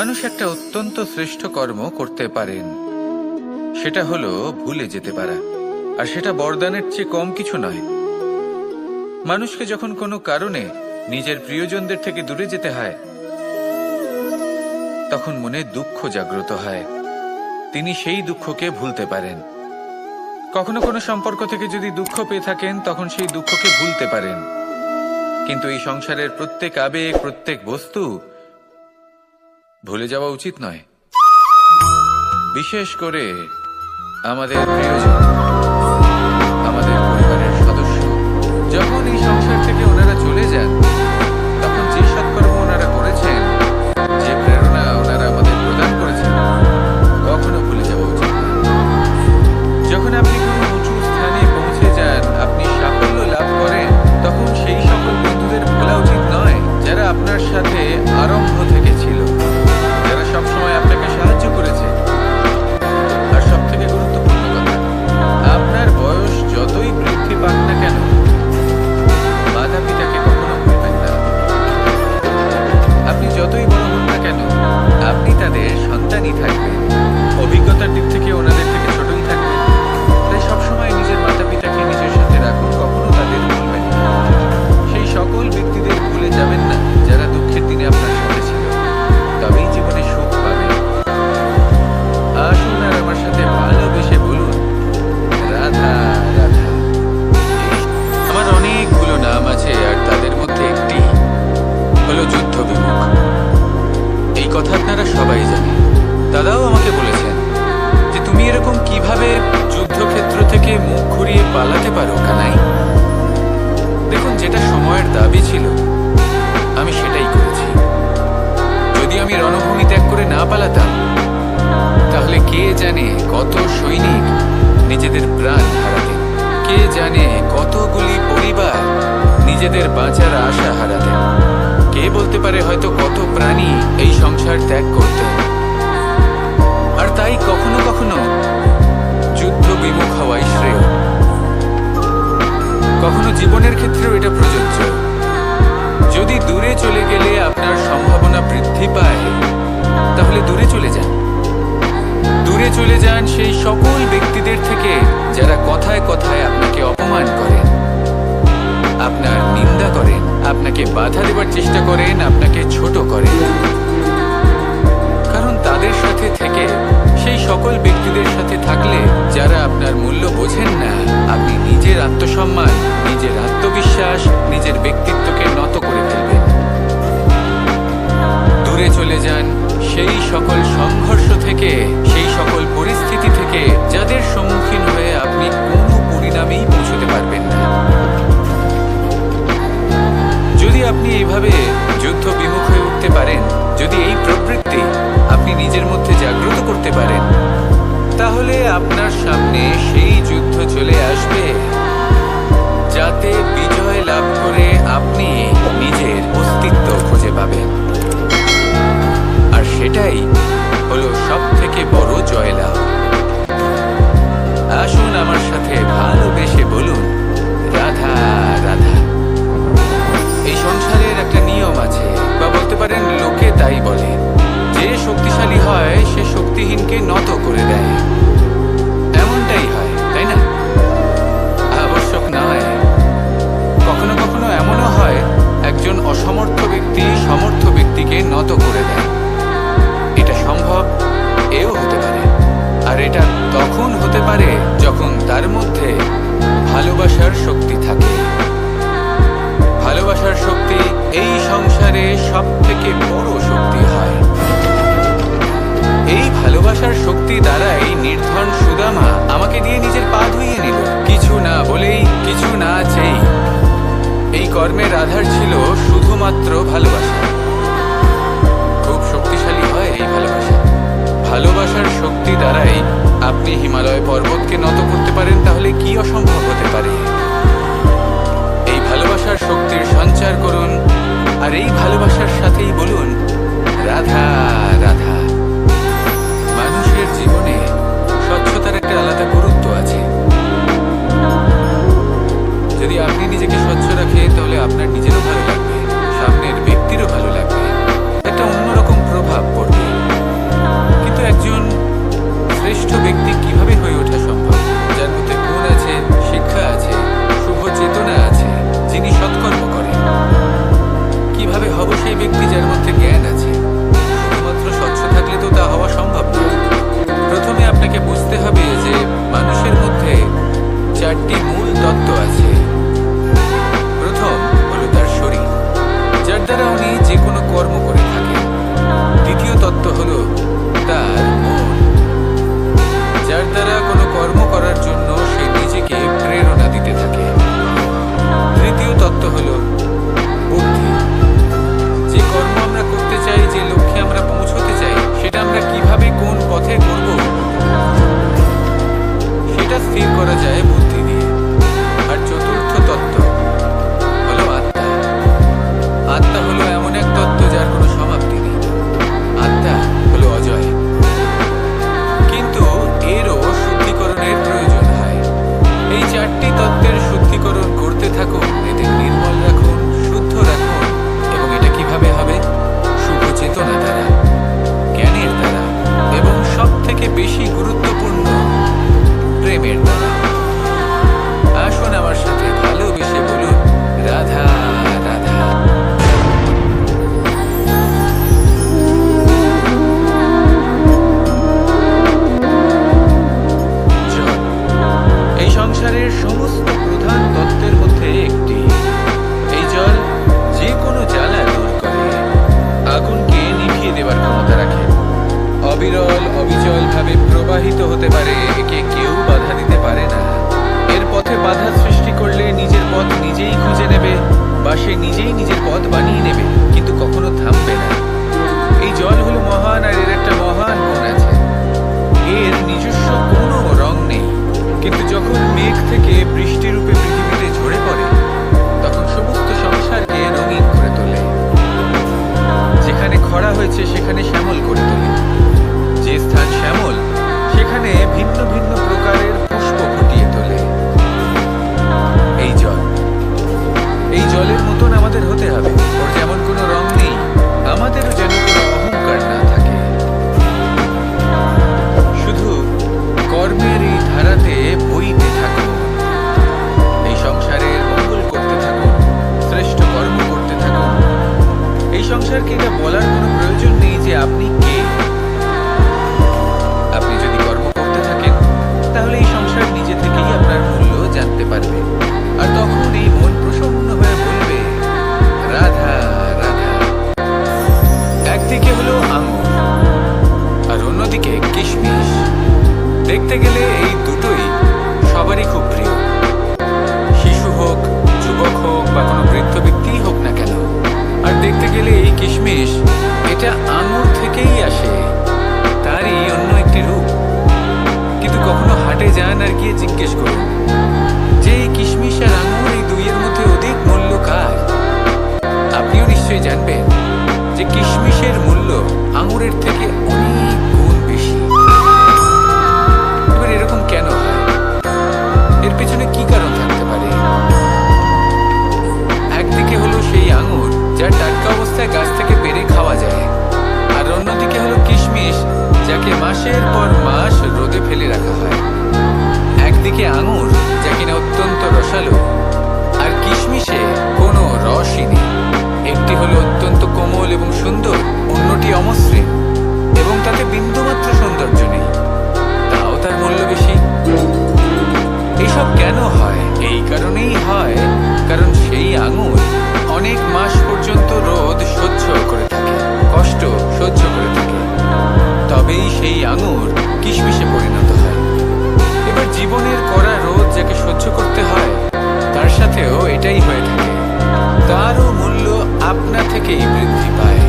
মানুষ একটা অত্যন্ত শ্রেষ্ঠ কর্ম করতে পারেন, সেটা হলো ভুলে যেতে পারা। আর সেটা বরদানের চেয়ে কম কিছু নয়। মানুষকে যখন কোনো কারণে নিজের প্রিয়জনদের থেকে দূরে যেতে হয়, তখন মনে দুঃখ জাগ্রত হয়। তিনি সেই দুঃখকে ভুলতে পারেন। কখনো কোনো সম্পর্ক থেকে যদি দুঃখ পেয়ে থাকেন, তখন সেই দুঃখকে ভুলতে পারেন। কিন্তু এই সংসারের প্রত্যেক আবেগ, প্রত্যেক বস্তু ভুলে যাওয়া উচিত নয়। বিশেষ করে আমাদের প্রিয়জন, আমাদের পরিবারের সদস্য। যখন এই সংসার থেকে ওনারা চলে যান, তখন যে সৎকর্ম ওনারা করেছেন, যে প্রেরণা ওনারা আমাদের প্রদান করেছেন, কখনো ভুলে যাওয়া উচিত নয়। যখন আপনি কোনো উঁচু স্থানে পৌঁছে যান, আপনি সাফল্য লাভ করেন, তখন সেই সকল বন্ধুদের ভোলা উচিত নয় যারা আপনার সাথে আরম্ভ থেকে ছিল, যারা সবসময় আপনাকে সাহায্য করেছে। আর সব থেকে গুরুত্বপূর্ণ কথা, আপনার বয়স যতই বৃদ্ধি পাক না কেন, মাতা পিতাকে কখনো ভুলবেন না। আপনি যতই বড় হন না কেন, আপনি তাদের সন্তানই থাকবেন। অভিজ্ঞতার দিক থেকে ওনাদের থেকে ছোটই থাকবেন। তাই সবসময় নিজের মাতা পিতাকে নিজের সাথে রাখুন, কখনো তাদের ভুলবেন না। সেই সকল ব্যক্তিদের ভুলে যাবেন না যারা দুঃখের দিনে আপনার সাথে ছিল, তবেই জীবনে সুখ পাবেন। আসুন আর আমার সাথে ভালোবেসে বলুন, রাধা রাধা। আমার অনেকগুলো নাম আছে, আর তাদের মধ্যে একটি হলো যুদ্ধ বিমুখ। এই কথা আপনারা সবাই জানেন। দাদাও আমাকে বলেছেন যে তুমি এরকম কিভাবে যুদ্ধক্ষেত্র থেকে মুখ ঘুরিয়ে পালাতে পারো কানাই। দেখুন, যেটা সময়ের দাবি ছিল আমি সেটাই করেছি। যদি আমি রণভূমি ত্যাগ করে না পালাতাম, তাহলে কে জানে কত সৈনিক নিজেদের প্রাণ হারাতেন, কে জানে কতগুলি পরিবার নিজেদের বাঁচার আশা হারাতেন, কে বলতে পারে হয়তো কত প্রাণী এই সংসার ত্যাগ করতেন। আর তাই কখনো কখনো যুদ্ধ বিমুখ হওয়াই শ্রেয়। কখনো জীবনের ক্ষেত্রেও এটা প্রযোজ্য। যদি দূরে চলে গেলে আপনার সম্ভাবনা বৃদ্ধি পায়, তাহলে দূরে চলে যান। দূরে চলে যান সেই সকল ব্যক্তিদের থেকে যারা কথায় কথায় আপনাকে অপমান করেন, আপনার নিন্দা করেন, আপনাকে বাধা দেবার চেষ্টা করেন, আপনাকে ছোট করেন। কারণ তাদের সাথে থেকে, সেই সকল ব্যক্তিদের সাথে থাকলে যারা আপনার মূল্য বোঝেন না, আপনি নিজের আত্মসম্মান, নিজের আত্মবিশ্বাস, নিজের ব্যক্তিত্বকে নত করে ফেলবেন। দূরে চলে যান সেই সকল সংঘর্ষ থেকে, সেই সকল পরিস্থিতি থেকে যাদের সম্মুখীন হয়ে আপনি কোনো পরিণামেই পৌঁছতে পারবেন না। যদি আপনি এইভাবে যুদ্ধ বিমুখ হয়ে উঠতে পারেন, যদি এই প্রবৃত্তি আপনি নিজের মধ্যে জাগ্রত করতে পারেন, তাহলে আপনার সামনে সেই যুদ্ধ চলে আসবে যাতে বিজয় লাভ করে আপনি নিজের অস্তিত্ব খুঁজে পাবেন। আর সেটাই হলো সব থেকে বড় জয়লাভ। আসুন আমার সাথে ভালোবেসে বলুন, রাধা রাধা। এই সংসারের একটা নিয়ম আছে, বা বলতে পারেন লোকে তাই বলে, যে শক্তিশালী হয় সে শক্তিহীনকে নত করে দেয়। এমনটাই হয়, তাই না? আবশ্যক নয়। কখনো কখনো এমনও হয়, একজন অসমর্থ ব্যক্তি সমর্থ ব্যক্তিকে নত করে দেয়। এটা সম্ভব, এও হতে পারে। আর এটা তখন হতে পারে যখন তার মধ্যে ভালোবাসার শক্তি থাকে। ভালোবাসার শক্তি এই সংসারে সব থেকে বড় শক্তি হয়। এই ভালোবাসার শক্তি দ্বারাই নির্ধন সুদামা আমাকে দিয়ে নিজের পা ধুইয়ে নিল, কিছু না বলেই, কিছু না চেয়েই। এই কর্মের আধার ছিল শুধুমাত্র ভালোবাসা। খুব শক্তিশালী হয় এই ভালোবাসা। ভালোবাসার শক্তি দ্বারাই আপনি হিমালয় পর্বতকে নত করতে পারেন, তাহলে কি অসম্ভব হতে পারে? এই ভালোবাসার শক্তির সঞ্চার করুন, আর এই ভালোবাসার সাথেই বলুন, রাধা রাধা। মানুষের জীবনে স্বচ্ছতার একটা আলাদা গুরুত্ব আছে। যদি আপনি নিজেকে স্বচ্ছ রাখেন, তাহলে আপনার নিজেরও ভালো লাগবে, সামনের ব্যক্তিরও ভালো লাগবে, একটা অন্যরকম প্রভাব পড়বে। বা সে নিজেই নিজের পথ বানিয়ে নেবে, কিন্তু কখনো থামবে না। এই জল হলো মহান, আর এর একটা মহান গুণ আছে। এর নিজস্ব কোনো রং নেই, কিন্তু যখন মেঘ থেকে বৃষ্টি রূপে পৃথিবীতে ঝরে পড়ে, তখন সমস্ত সংসারকে রঙিন করে তোলে। যেখানে খরা হয়েছে সেখানে শ্যামল করে তোলে। যে স্থান শ্যামল, সেখানে ভিন্ন ভিন্ন প্রকারের পুষ্প ফুটিয়ে তোলে। এই জলের মতন আমাদের হতে হবে। ওর যেমন কোনো রং নেই, আমাদেরও যেন কোনো অহংকার না থাকে। শুধু কর্মের এই ধারাতে বইতে থাকুন, এই সংসারের মঙ্গল করতে থাকুন, শ্রেষ্ঠ কর্ম করতে থাকুন। এই সংসারকে এটা বলার কোনো প্রয়োজন নেই যে আপনি কে। আপনি যদি কর্ম করতে থাকেন, তাহলে এই সংসার নিজে থেকেই আপনার মূল্য জানতে পারবে। আর তখন এই মন প্রসন্ন হয়ে বলবে, রাধা রাধা। একদিকে হলো আঙুর, আর অন্যদিকে কিশমিশ। দেখতে গেলে এই দুটোই সবারই খুব প্রিয়। শিশু হোক, যুবক হোক, বা কোনো বৃদ্ধ ব্যক্তিই হোক না কেন। আর দেখতে গেলে এই কিশমিশ, এটা আঙুর থেকেই আসে, তারই অন্য একটি রূপ। কিন্তু কখনো হাটে যান আর গিয়ে জিজ্ঞেস করুন যে এই কিশমিশ আর আঙুর, এই দুইয়ের মধ্যে অধিক মূল্য কার? আপনিও নিশ্চয়ই জানবেন যে কিশমিশের মূল্য আঙুরের থেকে অনেক গুণ বেশি। এবার এরকম কেন হয়? এর পেছনে কি কারণ থাকতে পারে? একদিকে হলো সেই আঙুর যা টাটকা অবস্থায় গাছ থেকে পেড়ে খাওয়া যায়, আর অন্যদিকে হলো কিশমিশ যাকে মাসের পর মাস রোদে ফেলে রাখা হয়। একদিকে আঙুর যা কিনা অত্যন্ত রসালো, আর কিশমিশে কোনো রসই নেই। একটি হলো অত্যন্ত কোমল এবং সুন্দর, অন্যটি অমসৃণ এবং তাতে বিন্দুমাত্র সৌন্দর্য নেই, তাও তার মূল্য বেশি। এইসব কেন হয়? এই কারণেই হয় কারণ সেই আঙুর অনেক মাস পর্যন্ত রোদ সহ্য করে থাকে, কষ্ট সহ্য করে থাকে, তবেই সেই আঙুর কিশমিশে পরিণত হয়। এবার জীবনের কড়া রোদ যাকে সহ্য করতে হয়, তার সাথেও এটাই হয়ে থাকে। তারও মূল্য আপনা থেকেই বৃদ্ধি পায়।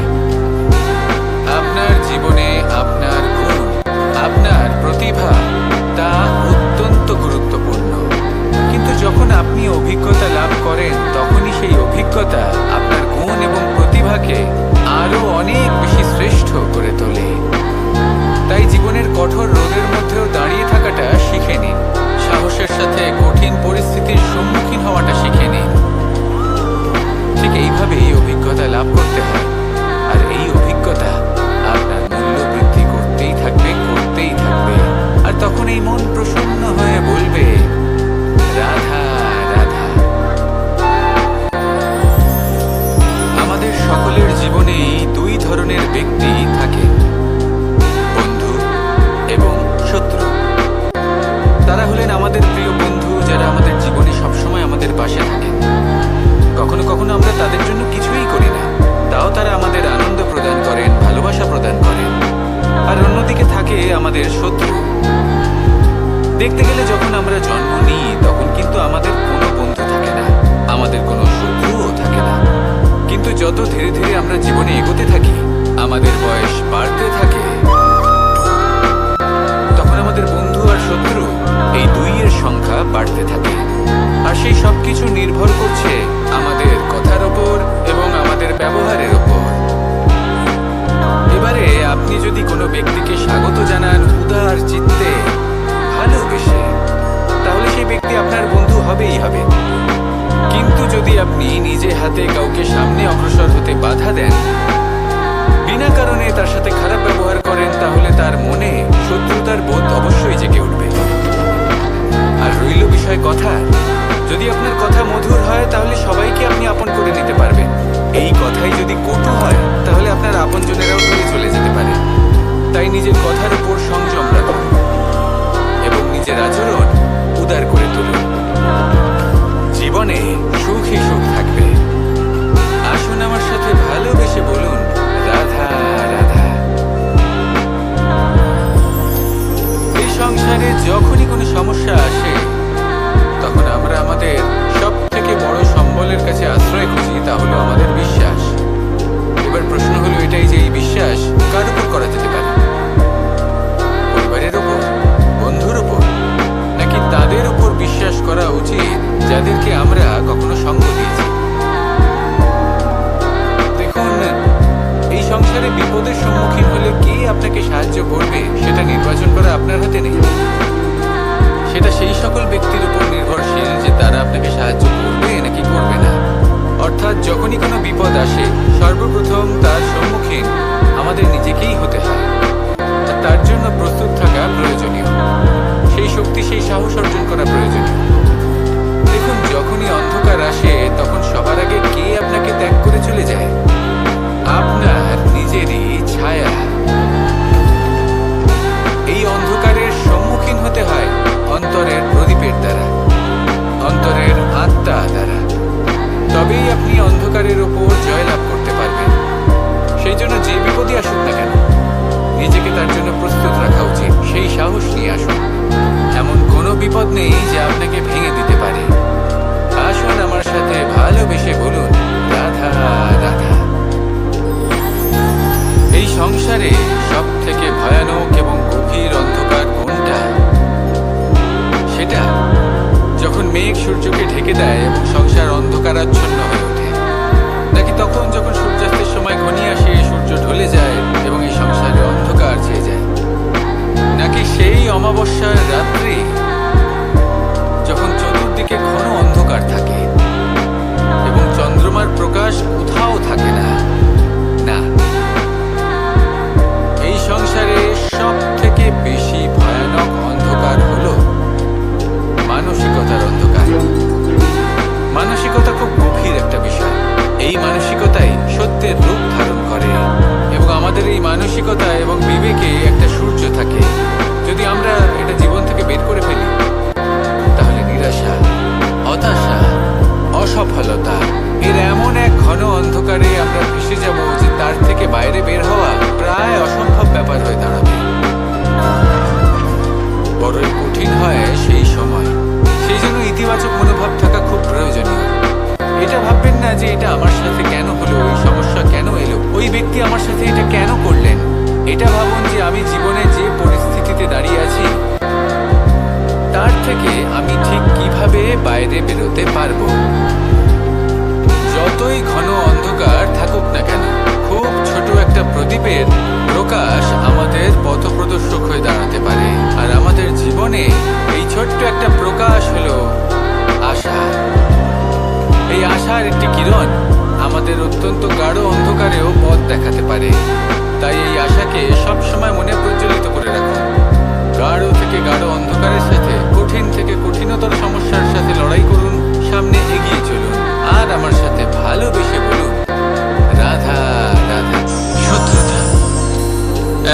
আপনার জীবনে আপনার গুণ, আপনার প্রতিভা, তা অত্যন্ত গুরুত্বপূর্ণ। কিন্তু যখন আপনি অভিজ্ঞতা লাভ করেন, তখনই সেই অভিজ্ঞতা আপনার গুণ এবং প্রতিভাকে আরো অনেক বেশি শ্রেষ্ঠ করে তোলে। তাই জীবনের কঠোর রোদের মধ্যেও দাঁড়িয়ে থাকাটা শিখে নিন। সাহসের সাথে কঠিন পরিস্থিতির সম্মুখীন হওয়াটা শিখে নিন। ঠিক এইভাবেই অভিজ্ঞতা লাভ করতে হয়, আর এই অভিজ্ঞতা আপনার মূল্য বৃদ্ধি করতেই থাকবে, করতেই থাকবে। আর তখন এই মন প্রসন্ন হয়ে বলবে, রাধা রাধা। আমাদের সকলের জীবনেই দুই ধরনের ব্যক্তি থাকে, বন্ধু এবং শত্রু। তারা হলেন আমাদের প্রিয় বন্ধু, যারা আমাদের জীবনে সবসময় আমাদের পাশে থাকেন। কখনো কখনো আমরা তাদের জন্য কিছুই করি না, তাও তারা আমাদের আনন্দ প্রদান করেন, ভালোবাসা প্রদান করেন। আর অন্যদিকে থাকে আমাদের শত্রু। দেখতে গেলে যখন আমরা জন্ম নিই, তখন কিন্তু আমাদের কোনো বন্ধু থাকে না, আমাদের কোনো শত্রুও থাকে না। কিন্তু যত ধীরে ধীরে আমরা জীবনে এগোতে থাকি, আমাদের বয়স বাড়তে থাকে, তখন আমাদের বন্ধু আর শত্রু এই দুইয়ের সংখ্যা বাড়তে থাকে। আর সেই সবকিছু নির্ভর করছে আমাদের কথার ওপর এবং আমাদের ব্যবহারের ওপর। এবারে আপনি যদি কোনো ব্যক্তিকে স্বাগত জানান উদার চিত্তে, ভালোবেসে, তাহলে সেই ব্যক্তি আপনার বন্ধু হবেই হবে। কিন্তু যদি আপনি নিজে হাতে কাউকে সামনে অগ্রসর হতে বাধা দেন, বিনা কারণে তার সাথে খারাপ ব্যবহার করেন, তাহলে তার মনে শত্রুতার বোধ অবশ্যই জেগে উঠবে। আর রইল বিষয় কথা, যদি আপনার কথা মধুর হয়, তাহলে সবাইকে আপনি আপন করে নিতে পারবেন। এই কথাই যদি কটু হয়, তাহলে আপনার আপনজনেরাও দূরে চলে যেতে পারে। তাই নিজের কথার উপর সংযম রাখুন এবং নিজের আচরণ উদার করে তুলুন। জীবনে সুখী সুখ থাকবে। আসুন আমার সাথে ভালোবেসে বলুন, রাধা রাধা। এই সংসারে যখনই কোনো সমস্যা আসে, তখন আমরা আমাদের সব থেকে বড় সম্বলের সর্বপ্রথম তার সম্মুখীন আমাদের নিজেকেই হতে হয়, আর তার জন্য প্রস্তুত থাকা প্রয়োজনীয়। সেই শক্তি, সেই সাহস অর্জন করা প্রয়োজনীয়। দেখুন, যখনই অন্ধকার আসে তখন সবার আগে কে আপনাকে ত্যাগ করে চলে যায়? আপনার নিজেরই ছায়া। এই অন্ধকারের সম্মুখীন হতে হয় অন্তরের প্রদীপের দ্বারা, অন্তরের আত্মা দ্বারা। তবেই আপনি অন্ধকারের ওপর জয়লাভ করতে পারবেন। সেই জন্য যে বিপদই আসুক না কেন, নিজেকে তার জন্য প্রস্তুত রাখা উচিত। সেই সাহস নিয়ে আসুন। এমন কোনো বিপদ নেই যে আপনাকে ভেঙে দিতে পারে। আসুন আমার সাথে ভালোবেসে বলুন, রাধা রাধা। এই সংসারে সব থেকে ভয়ানক এবং গভীর অন্ধকার কোনটা? সেটা যখন মেঘ সূর্যকে ঢেকে দেয় এবং সংসার অন্ধকারাচ্ছন্ন হয়ে ওঠে, নাকি তখন যখন সূর্যাস্তের সময় ঘনিয়ে আসে, সূর্য ঢলে যায় এবং এই সংসারে অন্ধকার ছেয়ে যায়? নাকি সেই অমাবস্যার রাত্রি যখন চতুর্দিকে ঘন অন্ধকার থাকে এবং চন্দ্রমার প্রকাশ কোথাও থাকে না? না, এই সংসারে সব থেকে বেশি ভয়ানক অন্ধকার হলো মানসিকতার অন্ধকার। মানসিকতা খুব গভীর একটা বিষয়। এই মানসিকতাই সত্যের রূপ ধারণ করে এবং আমাদের এই মানসিকতা এবং বিবেকে একটা সূর্য থাকে। যদি আমরা এটা জীবন থেকে বের করে ফেলি, তাহলে নিরাশা, হতাশা, অসফলতা এর এমন এক ঘন অন্ধকারে আমরা ভেসে যাব যে তার থেকে বাইরে বের হওয়া প্রায় অসম্ভব ব্যাপার হয়ে দাঁড়াবে। বড়ই কঠিন হয় সেই সময়। সেই জন্য ইতিবাচক মনোভাব থাকা খুব প্রয়োজনীয়। এটা ভাববেন না যে এটা আমার সাথে কেন হলো, এই সমস্যা কেন এলো, ওই ব্যক্তি আমার সাথে এটা কেন করলেন। এটা ভাবুন যে আমি জীবনে যে পরিস্থিতিতে দাঁড়িয়ে আছি তার থেকে আমি ঠিক কিভাবে বাইরে বেরোতে পারবো। যতই ঘন অন্ধকার থাকুক না কেন, খুব ছোট একটা প্রদীপের প্রকাশ আমাদের পথপ্রদর্শক হয়ে দাঁড়াতে পারে। আর আমাদের জীবনে এই ছোট্ট একটা প্রকাশ হলো আশা। এই আশার একটি কিরণ আমাদের অত্যন্ত গাঢ় অন্ধকারেও পথ দেখাতে পারে। তাই এই আশাকে সবসময় মনে প্রজ্বলিত করে রাখুন। গাঢ় থেকে গাঢ় অন্ধকারের সাথে, কঠিন থেকে কঠিনতর সমস্যার সাথে লড়াই করুন, সামনে এগিয়ে চলুন, আর আমার সাথে ভালোবেসে বলুন, রাধা রাধা। শত্রুতা।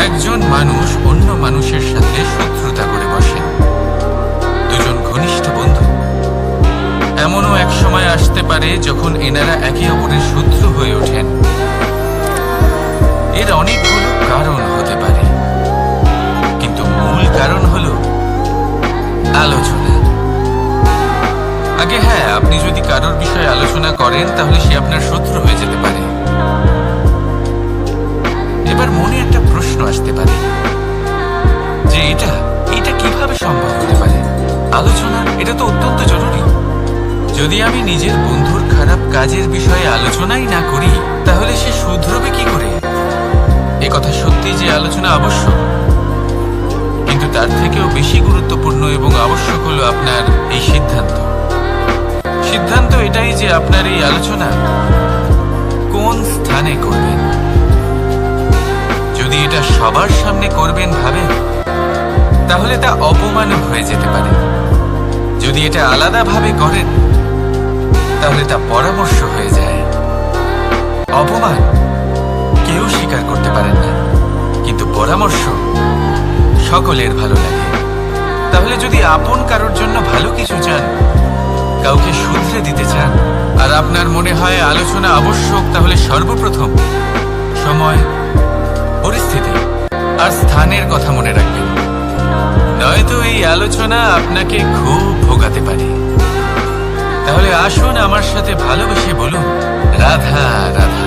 একজন মানুষ অন্য মানুষের সাথে শত্রুতা করে বসেন। দুজন ঘনিষ্ঠ বন্ধু। এমনও এক সময় আসতে পারে যখন এনারা একে অপরের শত্রু হয়ে ওঠেন। এর অনেকগুলো কারণ হতে পারে, কিন্তু মূল কারণ হলো আলোচনা। আগে হ্যাঁ, আপনি যদি কারোর বিষয়ে আলোচনা করেন তাহলে সে আপনার শত্রু হয়ে যেতে পারে। এবার মনে একটা প্রশ্ন আসতে পারে যে এটা কিভাবে সম্ভব হতে পারে? আলোচনা, এটা তো অত্যন্ত জরুরি। যদি আমি নিজের বন্ধুর খারাপ কাজের বিষয়ে আলোচনাই না করি তাহলে সে শুধরবে কি করে? একথা সত্যি যে আলোচনা আবশ্যক, কিন্তু তার থেকেও বেশি গুরুত্বপূর্ণ এবং আবশ্যক হলো আপনার এই সিদ্ধান্ত। সিদ্ধান্ত এটাই যে আপনার এই আলোচনা কোন স্থানে করবেন। যদি এটা সবার সামনে করবেন ভাবেন, তাহলে তা অপমান হয়ে যেতে পারে। যদি এটা আলাদাভাবে করেন তাহলে তা পরামর্শ হয়ে যায়। অপমান কেউ স্বীকার করতে পারেন না, কিন্তু পরামর্শ সকলের ভালো লাগে। তাহলে যদি আপন কারোর জন্য ভালো কিছু চান, কাউকে শুধরে দিতে চান, আর আপনার মনে হয় আলোচনা আবশ্যক, তাহলে সর্বপ্রথম সময়, পরিস্থিতি আর স্থানের কথা মনে রাখবেন। নয়তো এই আলোচনা আপনাকে খুব ভোগাতে পারে। তাহলে আসুন আমার সাথে ভালোবেসে বলুন, রাধা রাধা।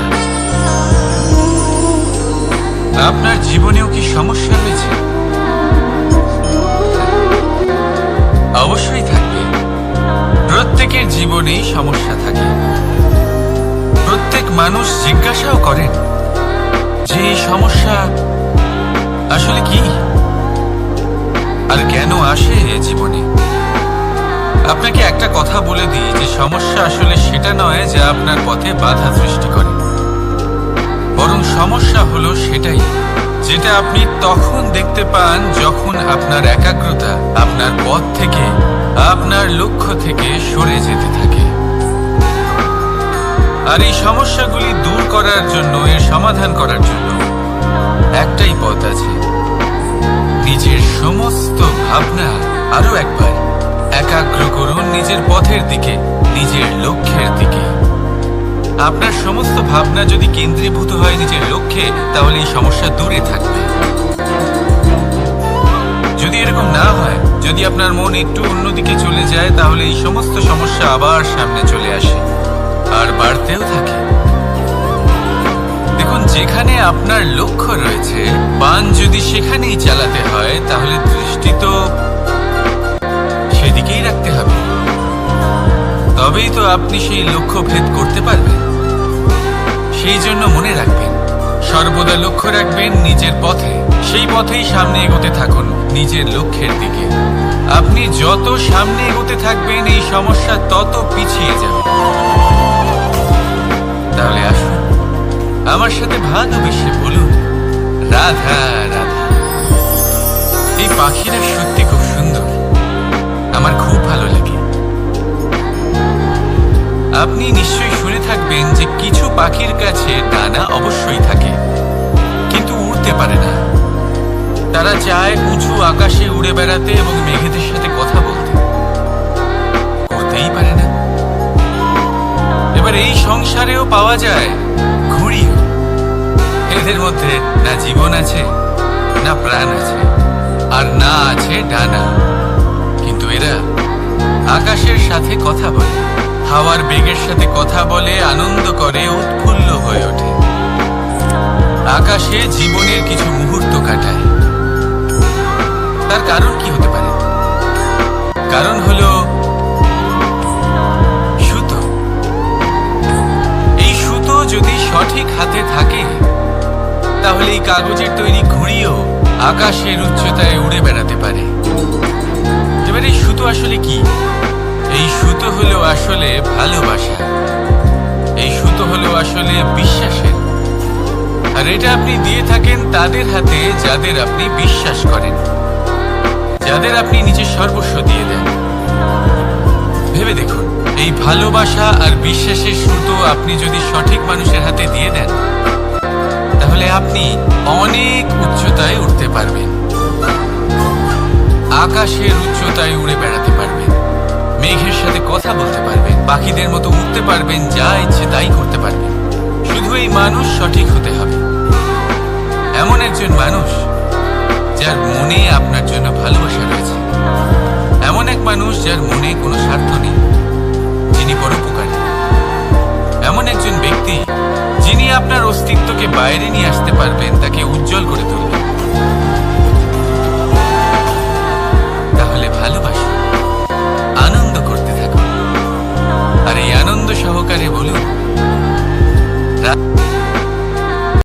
আপনার জীবনেও কি সমস্যা রয়েছে? অবশ্যই থাকবে। প্রত্যেকের জীবনেই সমস্যা থাকে। প্রত্যেক মানুষ জিজ্ঞাসাও করেন যে এই সমস্যা আসলে কি আর কেন আসে জীবনে। আপনাকে একটা কথা বলে দিই যে সমস্যা আসলে সেটা নয় যা আপনার পথে বাধা সৃষ্টি করে। সমস্যা হলো সেটাই, যেটা আপনি তখন দেখতে পান যখন আপনার একাগ্রতা আপনার পথ থেকে, আপনার লক্ষ্য থেকে সরে যেতে থাকে। আর এই সমস্যাগুলি দূর করার জন্য, এর সমাধান করার জন্য একটাই পথ আছে। নিজের সমস্ত ভাবনা আরো একবার একাগ্র করুন নিজের পথের দিকে, নিজের লক্ষ্যের দিকে। আপনার সমস্ত ভাবনা যদি কেন্দ্রীভূত হয় নিজের লক্ষ্যে, তাহলে এই সমস্যা দূরে থাকবে। যদি এরকম না হয়, যদি আপনার মন একটু অন্যদিকে চলে যায়, তাহলে এই সমস্ত সমস্যা আবার সামনে চলে আসে আর বাড়তেও থাকে। দেখুন, যেখানে আপনার লক্ষ্য রয়েছে, বান যদি সেখানেই চালাতে হয়, তাহলে দৃষ্টি তো সেদিকেই রাখতে হবে। তবেই তো আপনি সেই লক্ষ্য ভেদ করতে পারবেন। সেই জন্য মনে রাখবেন, সর্বদা লক্ষ্য রাখবেন নিজের পথে, সেই পথেই সামনে এগোতে থাকুন নিজের লক্ষ্যের দিকে। আপনি যত সামনে এগোতে থাকবেন, এই সমস্যা তত পিছিয়ে যাবে। তাহলে আসুন, আমার সাথে ভালোবেসে বলুন, রাধা রাধা। এই পাখিরা সত্যি খুব সুন্দর, আমার খুব ভালো লাগে। আপনি নিশ্চয়ই শুনে থাকবেন যে কিছু পাখির কাছে ডানা অবশ্যই থাকে, কিন্তু উড়তে পারে না। তারা চায় উঁচু আকাশে উড়ে বেড়াতে এবং মেঘেদের সাথে কথা বলতে, করতেই পারে না। এবার এই সংসারেও পাওয়া যায় ঘুড়িও। এদের মধ্যে না জীবন আছে, না প্রাণ আছে, আর না আছে ডানা, কিন্তু এরা আকাশের সাথে কথা বলে, হাওয়ার বেগের সাথে কথা বলে, আনন্দ করে, উৎফুল্ল হয়ে ওঠে। আকাশে জীবনের কিছু মুহূর্ত কাটায়। তার কারণ কি হতে পারে? কারণ হলো সুতো। এই সুতো যদি সঠিক হাতে থাকে, তাহলে এই কাগজের তৈরি ঘুড়িও আকাশের উচ্চতায় উড়ে বেড়াতে পারে। এবার এই সুতো আসলে কি? এই সুতো হলো আসলে ভালোবাসা। এই সুতো হলো আসলে বিশ্বাসের। আর এটা আপনি দিয়ে থাকেন তাদের হাতে যাদের আপনি বিশ্বাস করেন, যাদের আপনি নিজের সর্বস্ব দিয়ে দেন। ভেবে দেখুন, এই ভালোবাসা আর বিশ্বাসের সুতো আপনি যদি সঠিক মানুষের হাতে দিয়ে দেন, তাহলে আপনি অনেক উচ্চতায় উঠতে পারবেন, আকাশের উচ্চতায় উড়ে বেড়াতে পারবেন, মেঘের সাথে কথা বলতে পারবেন, পাখিদের মতো উঠতে পারবেন, যা ইচ্ছে তাই করতে পারবেন। শুধু এই মানুষ সঠিক হতে হবে, এমন একজন মানুষ যার মনে আপনার জন্য ভালোবাসা রয়েছে, এমন এক মানুষ যার মনে কোনো স্বার্থ নেই, যিনি পরোপকারী, এমন একজন ব্যক্তি যিনি আপনার অস্তিত্বকে বাইরে নিয়ে আসতে পারবেন, তাকে উজ্জ্বল করে তুলবেন।